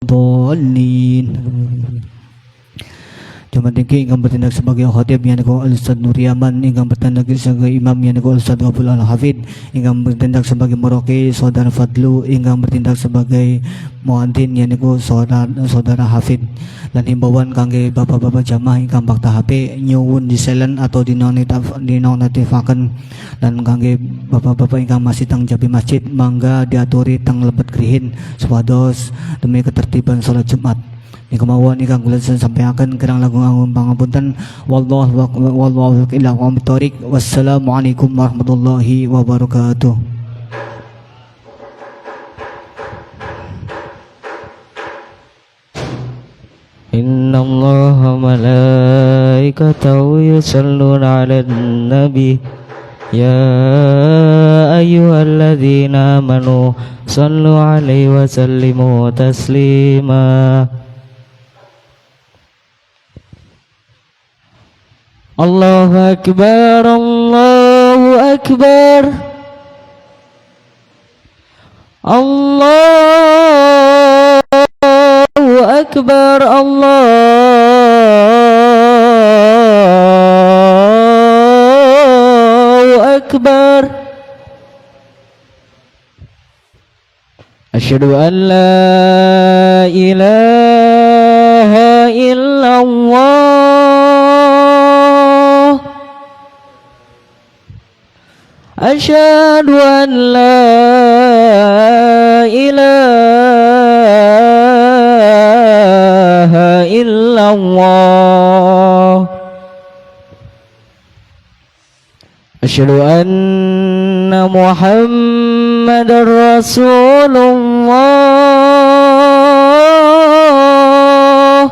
Dolin. Jumat tinggi ingkang bertindak sebagai khatib yang niku Al-Ustaz Nuriyaman, ingkang bertindak sebagai imam yang niku Al-Ustaz Ghaful Al-Hafid, ingkang bertindak sebagai muroki Saudara Fadlu, ingkang bertindak sebagai muadzin yang niku Saudara Hafid. Dan himbauan kangge bapak-bapak jamaah ingkang bakta HP nyuwun di silent atau dinonaktifkan, dan kangge bapak-bapak ingkang masih tang jabi masjid mangga diaturi tang lebet grihin supados demi ketertiban salat Jumat. Ini kemauan ikan kula sampaikan kerang lagu nganggung pangapunten. Wallahu ila qomitorik. Wassalamualaikum warahmatullahi wabarakatuh. Inna allaha malaikatahu yusalluna ala nabi ya ayyuhalladzina amanu sallu alaihi wa sallimu taslima. Allahu akbar, Allahu akbar, Allahu akbar, Allahu akbar. Asyhadu an la ilaha illallah. Asyhadu an la ilaha illallah. Asyhadu anna Muhammadar Rasulullah.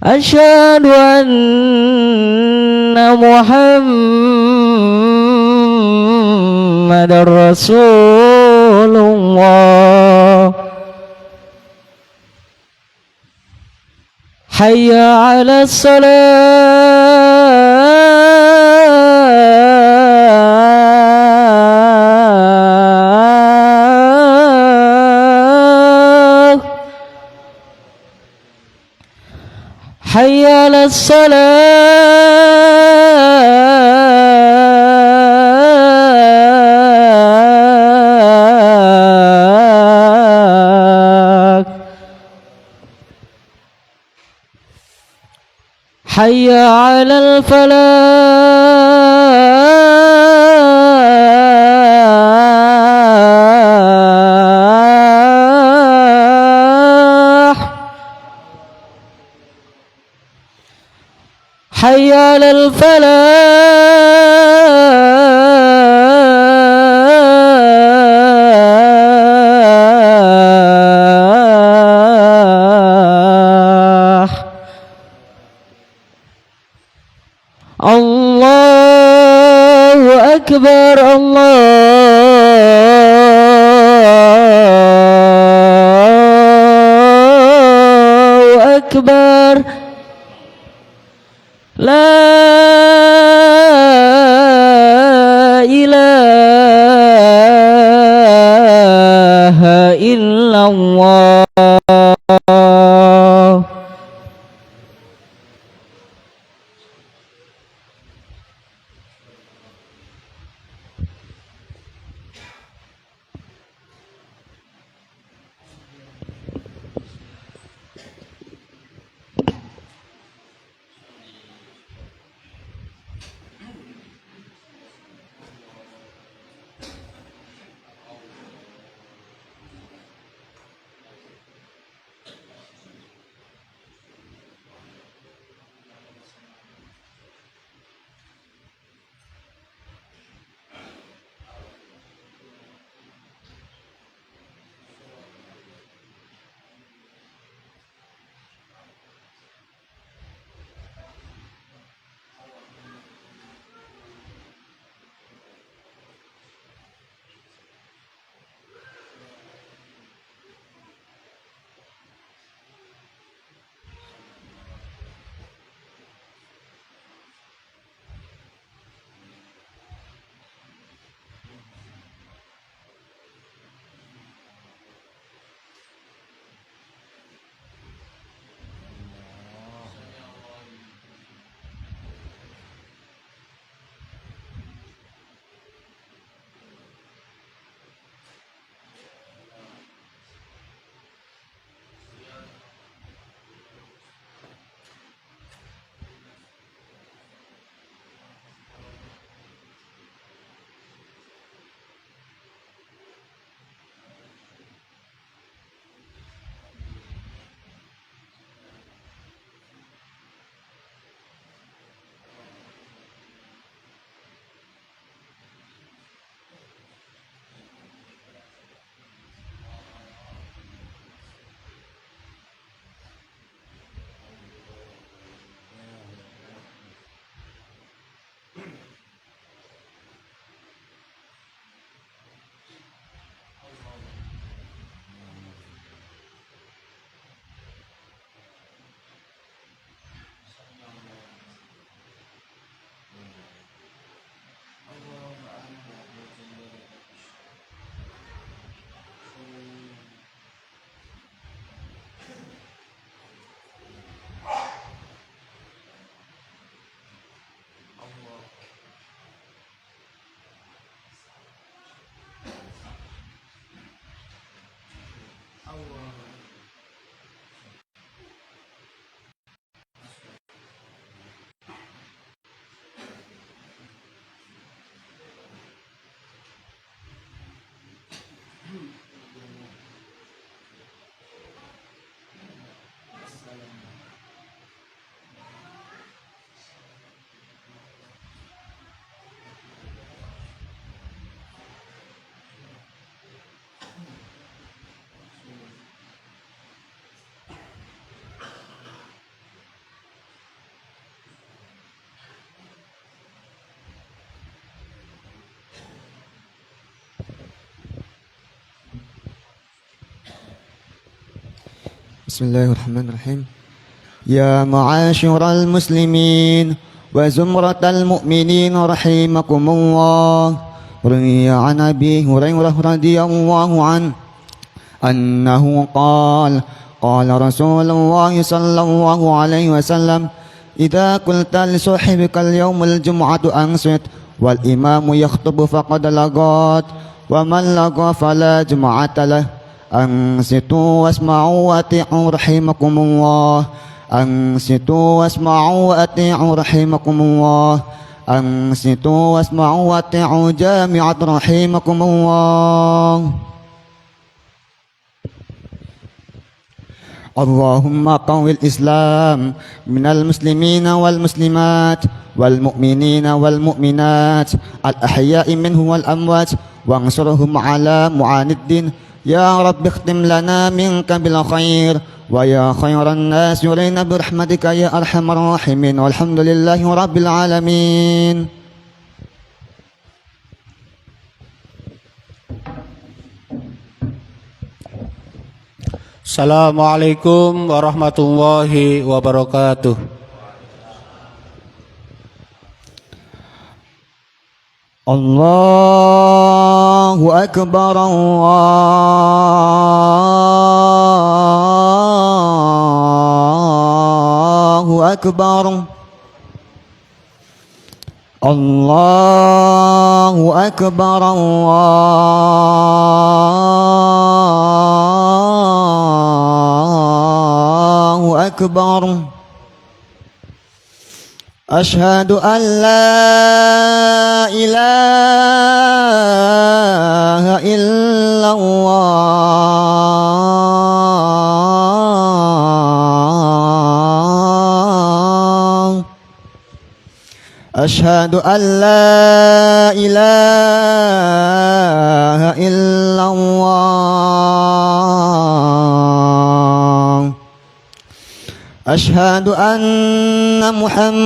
Asyhadu anna Muhammadar Rasulullah. Hayya 'alas salah. Hayya 'alas salah. Hayya 'alal falah. Hayya 'alal falah. Allahu akbar, Allahu akbar. La ilaha illallah. بسم الله الرحمن الرحيم. يا معاشر المسلمين وزمرة المؤمنين رحمكم الله، روي عن أبي هريرة رضي الله عنه أنه قال قال رسول الله صلى الله عليه وسلم: إذا قلت لصاحبك اليوم الجمعة أنصت والإمام يخطب فقد لغت، ومن لغى فلا جمعة له. أنصتوا واسمعوا وأطيعوا رحمكم الله. أنصتوا واسمعوا وأطيعوا رحمكم الله. أنصتوا واسمعوا وأطيعوا جامعة رحمكم الله. اللهم قو الإسلام من المسلمين والمسلمات والمؤمنين والمؤمنات الأحياء منه والأموات، وانصرهم على معاند الدين. يا رب اختم لنا منك بالخير، ويا خير الناس يرينا برحمتك يا أرحم الراحمين، والحمد لله رب العالمين. Assalamualaikum warahmatullahi wabarakatuh. Allahu Akbar, Allahu Akbar, Allahu Akbar, Allahu Akbar. أشهد أن لا إله إلا الله. أشهد أن لا إله إلا الله. أشهد أن محمد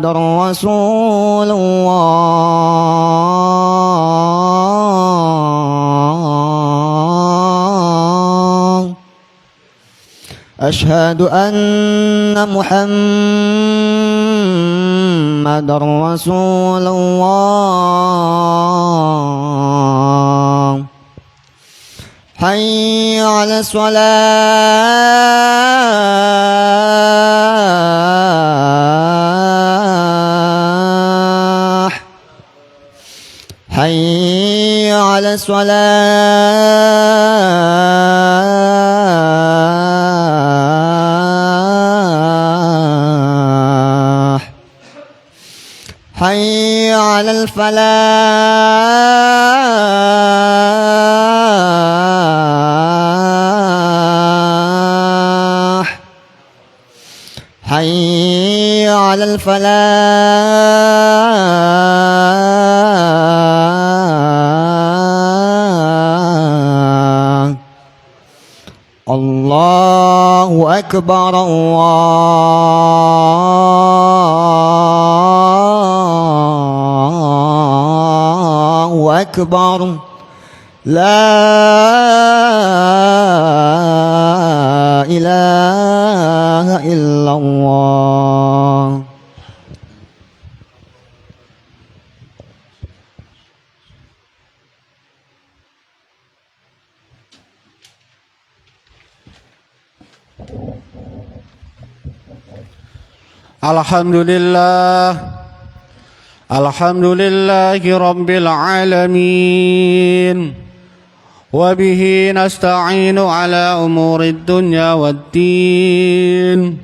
رسول الله. أشهد أن محمد رسول الله. حي على الصلاة، حي على الصلاة، حي على الفلاح، حي على الفلاح. الله أكبر، الله أكبر. لا إله إلا الله. Alhamdulillah, alhamdulillahi rabbil alamin. Wabihi nasta'inu ala umurid dunya waddin.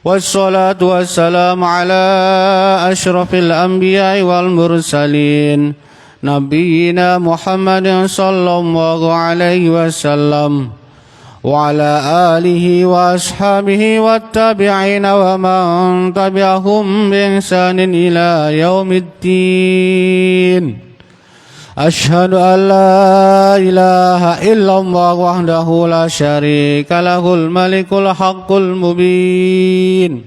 Wassalatu wassalamu ala ashrafil anbiya'i wal mursalin, Nabiyyina Muhammadin sallallahu alaihi wasallam, wa ala alihi wa ashabihi wattabi'ina wa man tabi'ahum bi ihsanin ila yaumiddin. Ashhadu an la ilaha illallah wahdahu la syarika lahul malikul haqqul mubin.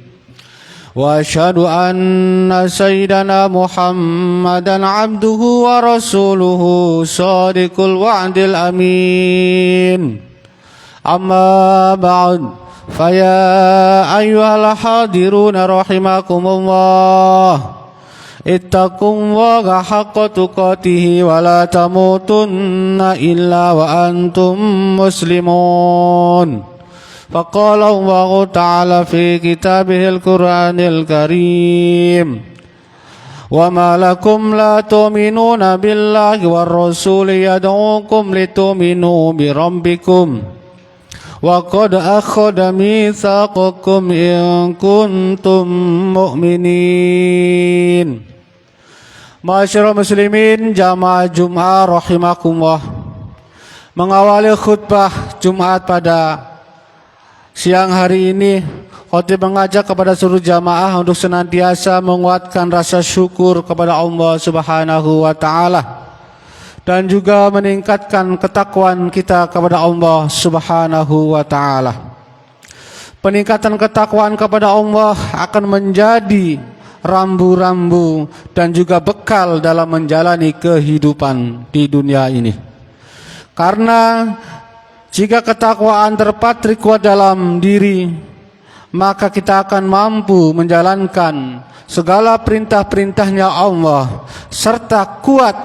Wa ashhadu anna sayyidana Muhammadan abduhu wa rasuluhu sadiqul wa'dil amin. أما بعد فيا أيها الحاضرون رحمكم الله اتقوا الله حق تقاته ولا تموتن إلا وأنتم مسلمون فقال الله تعالى في كتابه القرآن الكريم وما لكم لا تؤمنون بالله والرسول يدعوكم لتؤمنوا بربكم وقد أخذ ميثاقكم إن كنتم مؤمنين. Masyarul muslimin jamaah Jumat rahimakumullah. Mengawali khutbah Jumat pada siang hari ini, khotib mengajak kepada seluruh jamaah untuk senantiasa menguatkan rasa syukur kepada Allah Subhanahu wa taala dan juga meningkatkan ketakwaan kita kepada Allah Subhanahu wa taala. Peningkatan ketakwaan kepada Allah akan menjadi rambu-rambu dan juga bekal dalam menjalani kehidupan di dunia ini. Karena jika ketakwaan terpatri kuat dalam diri, maka kita akan mampu menjalankan segala perintah-perintahnya Allah serta kuat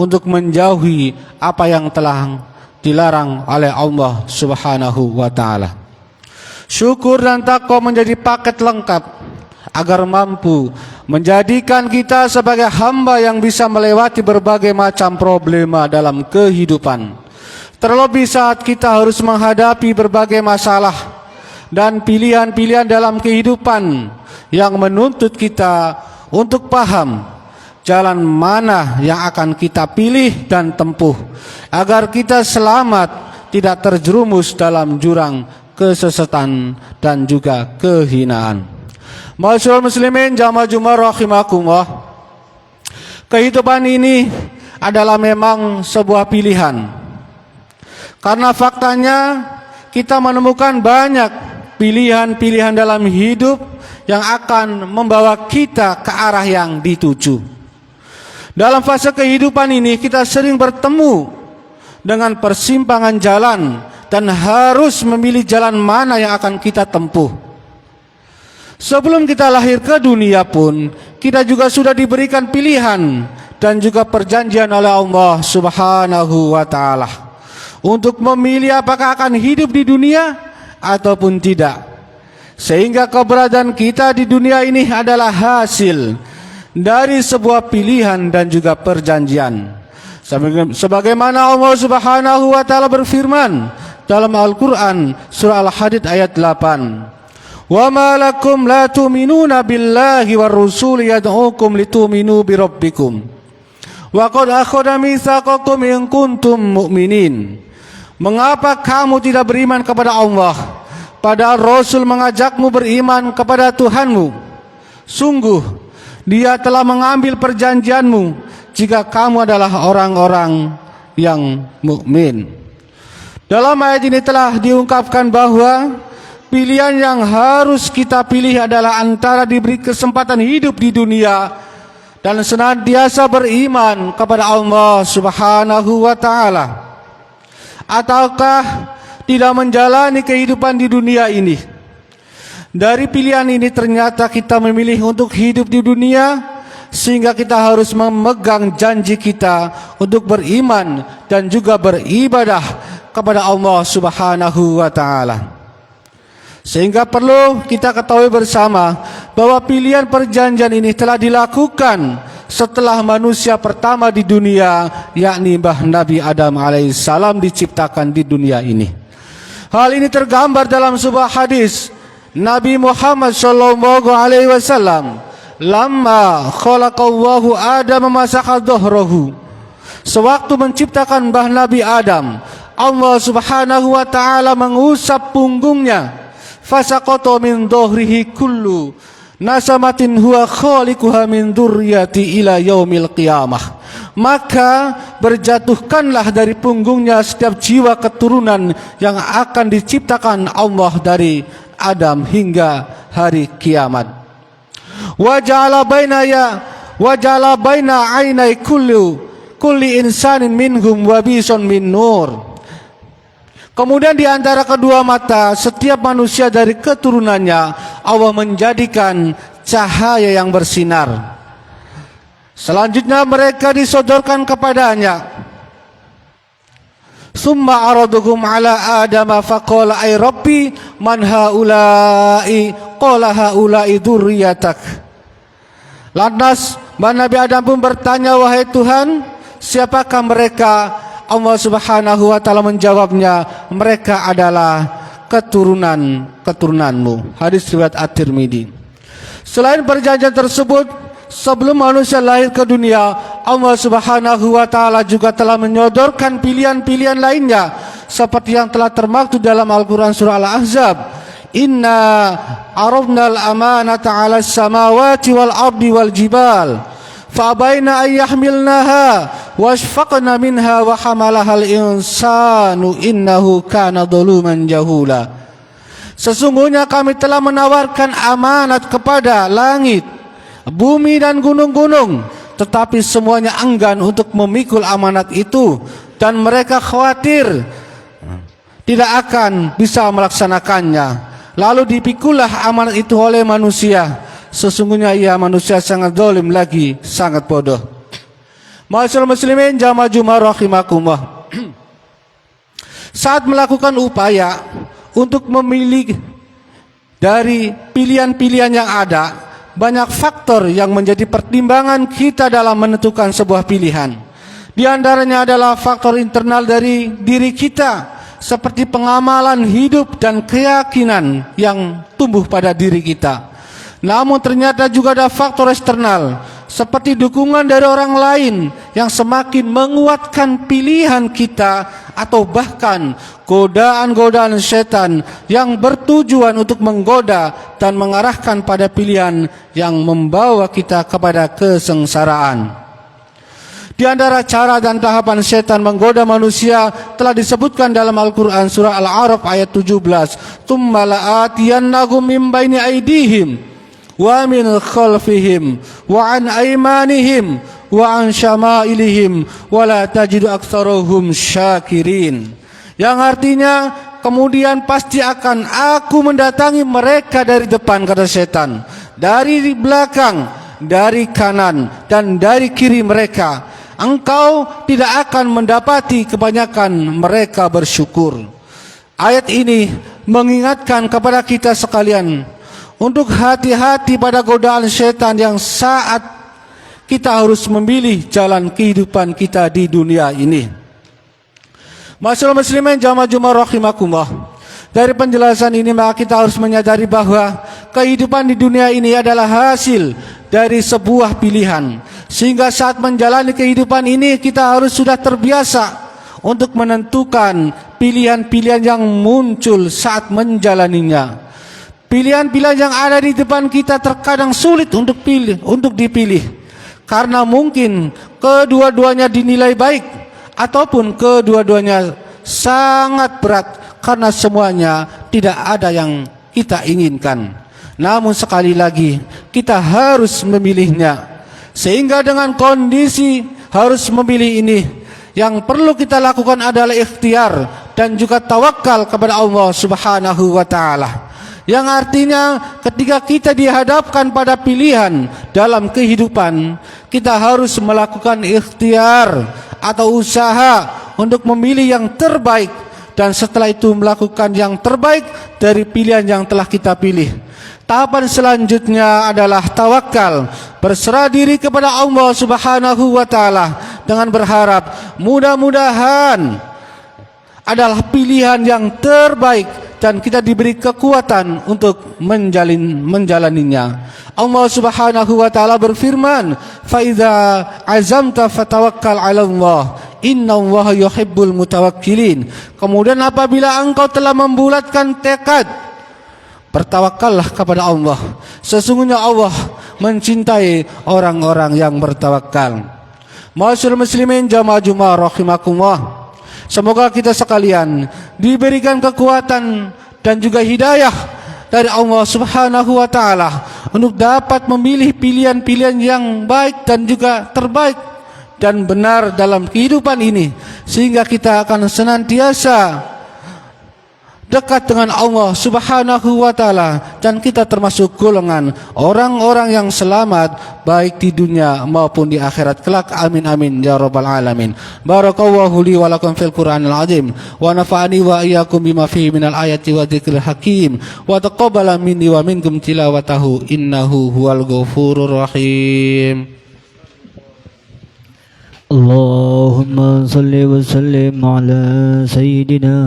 untuk menjauhi apa yang telah dilarang oleh Allah Subhanahu wa taala. Syukur dan takwa menjadi paket lengkap agar mampu menjadikan kita sebagai hamba yang bisa melewati berbagai macam problema dalam kehidupan. Terlebih saat kita harus menghadapi berbagai masalah dan pilihan-pilihan dalam kehidupan yang menuntut kita untuk paham jalan mana yang akan kita pilih dan tempuh agar kita selamat, tidak terjerumus dalam jurang kesesatan dan juga kehinaan. Masyarul muslimin jamaah Jumat rahimakumullah. Kehidupan ini adalah memang sebuah pilihan. Karena faktanya kita menemukan banyak pilihan-pilihan dalam hidup yang akan membawa kita ke arah yang dituju. Dalam fase kehidupan ini kita sering bertemu dengan persimpangan jalan dan harus memilih jalan mana yang akan kita tempuh. Sebelum kita lahir ke dunia pun kita juga sudah diberikan pilihan dan juga perjanjian oleh Allah Subhanahu wa taala untuk memilih apakah akan hidup di dunia ataupun tidak. Sehingga keberadaan kita di dunia ini adalah hasil dari sebuah pilihan dan juga perjanjian. Sebagaimana Allah Subhanahu wa taala berfirman dalam Al-Qur'an surah Al-Hadid ayat 8. Wa ma lakum la tu'minuna billahi war rasul yad'ukum litu'minu bi rabbikum. Wa qad akhadha mitsaqakum in kuntum mu'minin. Mengapa kamu tidak beriman kepada Allah padahal Rasul mengajakmu beriman kepada Tuhanmu? Sungguh Dia telah mengambil perjanjianmu jika kamu adalah orang-orang yang mukmin. Dalam ayat ini telah diungkapkan bahwa pilihan yang harus kita pilih adalah antara diberi kesempatan hidup di dunia dan senantiasa beriman kepada Allah Subhanahu wa taala, ataukah tidak menjalani kehidupan di dunia ini. Dari pilihan ini ternyata kita memilih untuk hidup di dunia, sehingga kita harus memegang janji kita untuk beriman dan juga beribadah kepada Allah Subhanahu wa taala. Sehingga perlu kita ketahui bersama bahwa pilihan perjanjian ini telah dilakukan setelah manusia pertama di dunia, yakni Mbah Nabi Adam alaihissalam diciptakan di dunia ini. Hal ini tergambar dalam sebuah hadis Nabi Muhammad sallallahu alaihi wasallam, lamma khalaqallahu Adam masakha dhahrahu. Sewaktu menciptakan Mbah Nabi Adam, Allah Subhanahu wa taala mengusap punggungnya. Fasaqata min dhahrihi kullu nasamatin huwa khaliquha min dzurriyyati ila yaumil qiyamah. Maka berjatuhkanlah dari punggungnya setiap jiwa keturunan yang akan diciptakan Allah dari Adam hingga hari kiamat. Wa ja'ala baina ainai kulli insanin minhum wabison min nur. Kemudian di antara kedua mata setiap manusia dari keturunannya Allah menjadikan cahaya yang bersinar. Selanjutnya mereka disodorkan kepadanya. Summa araduhum ala Adam faqala ay rabbi man haula'i qala haula'i dzurriyyatak. Lantas Nabi Adam pun bertanya, wahai Tuhan, siapakah mereka? Allah Subhanahu wa taala menjawabnya, mereka adalah keturunanmu. Hadis riwayat At-Tirmidzi. Selain perjanjian tersebut, sebelum manusia lahir ke dunia, Allah Subhanahu wa taala juga telah menyodorkan pilihan-pilihan lainnya seperti yang telah termaktub dalam Al-Qur'an surah Al-Ahzab. Inna aradnal amanata 'alas samawati wal ardi wal jibal fa'abaina an yahmilnaha washfaqna minha wa hamalahal insanu innahu kana zaluman jahula. Sesungguhnya kami telah menawarkan amanat kepada langit, bumi dan gunung-gunung, tetapi semuanya enggan untuk memikul amanat itu dan mereka khawatir tidak akan bisa melaksanakannya. Lalu dipikulah amanat itu oleh manusia. Sesungguhnya ia manusia sangat zalim lagi sangat bodoh. Ma'asyiral muslimin jamaah Jumat rahimakumullah. Saat melakukan upaya untuk memilih dari pilihan-pilihan yang ada, banyak faktor yang menjadi pertimbangan kita dalam menentukan sebuah pilihan. Di antaranya adalah faktor internal dari diri kita, seperti pengamalan hidup dan keyakinan yang tumbuh pada diri kita. Namun ternyata juga ada faktor eksternal, seperti dukungan dari orang lain yang semakin menguatkan pilihan kita, atau bahkan godaan-godaan setan yang bertujuan untuk menggoda dan mengarahkan pada pilihan yang membawa kita kepada kesengsaraan. Di antara cara dan tahapan setan menggoda manusia telah disebutkan dalam Al-Quran surah Al-A'raf ayat 17. Tsumma la'atiyannahum min baini aydihim wa min khalfihim wa an aymanihim wa an syama'ilihim wa la tajidu aktsarahum syakirin. Yang artinya, kemudian pasti akan aku mendatangi mereka dari depan, kata setan, dari belakang, dari kanan dan dari kiri mereka. Engkau tidak akan mendapati kebanyakan mereka bersyukur. Ayat ini mengingatkan kepada kita sekalian untuk hati-hati pada godaan setan yang saat kita harus memilih jalan kehidupan kita di dunia ini. Masyaallah muslimin jamaah Jumat rahimakumullah. Dari penjelasan ini maka kita harus menyadari bahwa kehidupan di dunia ini adalah hasil dari sebuah pilihan. Sehingga saat menjalani kehidupan ini kita harus sudah terbiasa untuk menentukan pilihan-pilihan yang muncul saat menjalaninya. Pilihan-pilihan yang ada di depan kita terkadang sulit untuk dipilih, karena mungkin kedua-duanya dinilai baik ataupun kedua-duanya sangat berat, karena semuanya tidak ada yang kita inginkan. Namun sekali lagi kita harus memilihnya. Sehingga dengan kondisi harus memilih ini, yang perlu kita lakukan adalah ikhtiar dan juga tawakal kepada Allah Subhanahu wa taala. Yang artinya ketika kita dihadapkan pada pilihan dalam kehidupan, kita harus melakukan ikhtiar atau usaha untuk memilih yang terbaik, dan setelah itu melakukan yang terbaik dari pilihan yang telah kita pilih. Tahapan selanjutnya adalah tawakal, berserah diri kepada Allah Subhanahu wa taala dengan berharap mudah-mudahan adalah pilihan yang terbaik dan kita diberi kekuatan untuk menjalaninya. Allah Subhanahu wa taala berfirman, "Fa idza azamta fatawakkal 'ala Allah, innallaha yuhibbul mutawakkilin." Kemudian apabila engkau telah membulatkan tekad, bertawakallah kepada Allah. Sesungguhnya Allah mencintai orang-orang yang bertawakal. Ma'asyiral muslimin jamaah Jumat rahimakumullah. Semoga kita sekalian diberikan kekuatan dan juga hidayah dari Allah Subhanahu wa taala untuk dapat memilih pilihan-pilihan yang baik dan juga terbaik dan benar dalam kehidupan ini, sehingga kita akan senantiasa dekat dengan Allah Subhanahu wa taala, dan kita termasuk golongan orang-orang yang selamat baik di dunia maupun di akhirat kelak. Amin amin ya rabbal alamin. Barakallahu li wa lakum fil Qur'anil azim wa nafa'ani wa iyyakum bima fihi minal ayati wa dzikril hakim wa taqabbala minni wa minkum tilawatahu innahu huwal ghafurur rahim. اللهم صل وسلم على سيدنا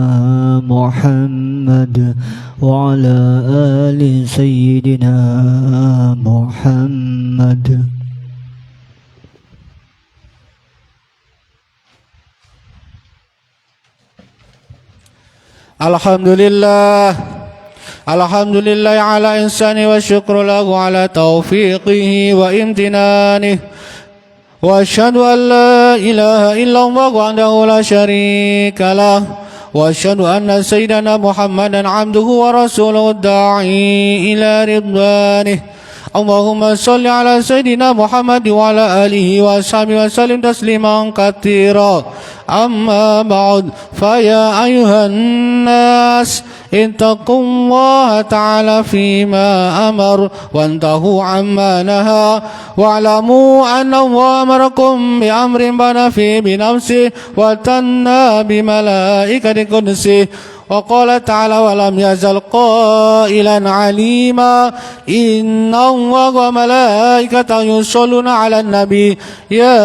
محمد وعلى آل سيدنا محمد. Alhamdulillah, alhamdulillah ala insani wa syukru lahu ala taufiqihi wa imtinanihi. وأشهد أن لا إله إلا الله وحده لا شريك له وأشهد أن سيدنا محمدا عبده ورسوله الداعي إلى رضوانه. اللهم صل على سيدنا محمد وعلى آله وصحبه وسلم تسليما كثيرا. أما بعد فيا أيها الناس اتقوا الله تعالى فيما أمر وانتهوا عما نهى واعلموا أن الله أمركم بأمر بدا فيه بنفسه وثنى بملائكة قدسه وقال تعالى ولم يزل قائلا عليما إن الله وملائكته يصلون على النبي يا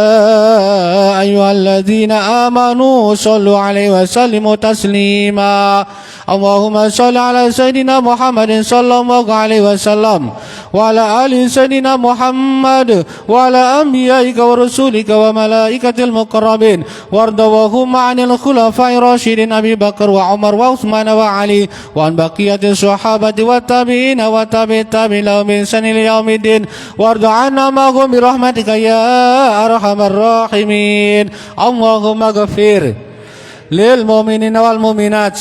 أيها الذين آمنوا صلوا عليه وسلموا تسليما. اللهم صل على سيدنا محمد صلى الله عليه وسلم وعلى آل سيدنا محمد وعلى أنبيائك ورسولك وملائكة المقربين وارض اللهم عن الخلفاء الراشدين أبي بكر وعمر وعثمان وعلي وعن بقية الصحابة والتابعين وتابع التابعين لهم بإحسان إلى يوم الدين وارض عنا معهم برحمتك يا أرحم الراحمين. اللهم اغفر للمؤمنين والمؤمنات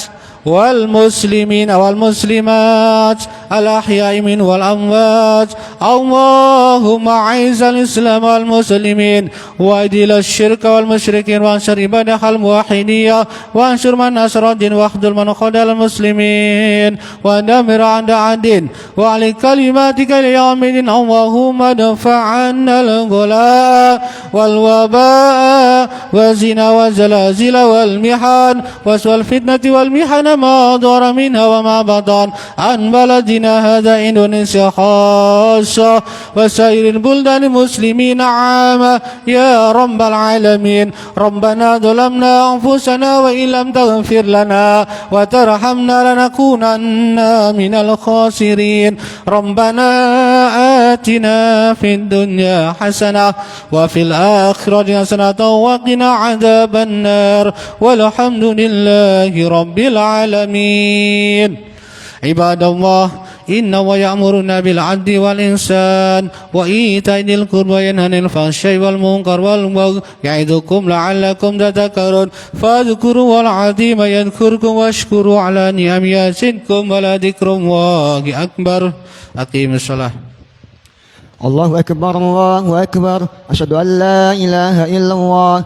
والمسلمين والمسلمات الأحياء منهم والأموات. اللهم أعز الإسلام والمسلمين وأذل الشرك والمشركين وانصر عبادك الموحدين وانصر من نصر الدين واخذل من خذل المسلمين ودمر أعداء الدين وعلى كلماتك ليوم الدين. اللهم ادفع عنا الغلاء والوباء والزنا والزلازل والمحن وسوء الفتنة والمحن ما ظهر منها وما بطن عن بلدنا هذا إندونيسيا خاصة وسائر البلدان المسلمين عامة يا رب العالمين. ربنا ظلمنا أنفسنا وإن لم تغفر لنا وترحمنا لنكونن من الخاسرين. ربنا آتنا في الدنيا حسنة وفي الآخرة حسنة وقنا عذاب النار والحمد لله رب العالمين. عباد الله إن ويأمرنا بالعدل والإحسان وإيتاء ذي القربى وينهى عن الفحشاء والمنكر والبغي يعظكم لعلكم تذكرون فاذكروا العظيم يذكركم واشكروا على نعمه يزدكم ولذكر الله أكبر. أقيموا الصلاة. الله أكبر الله أكبر أشهد أن لا إله إلا الله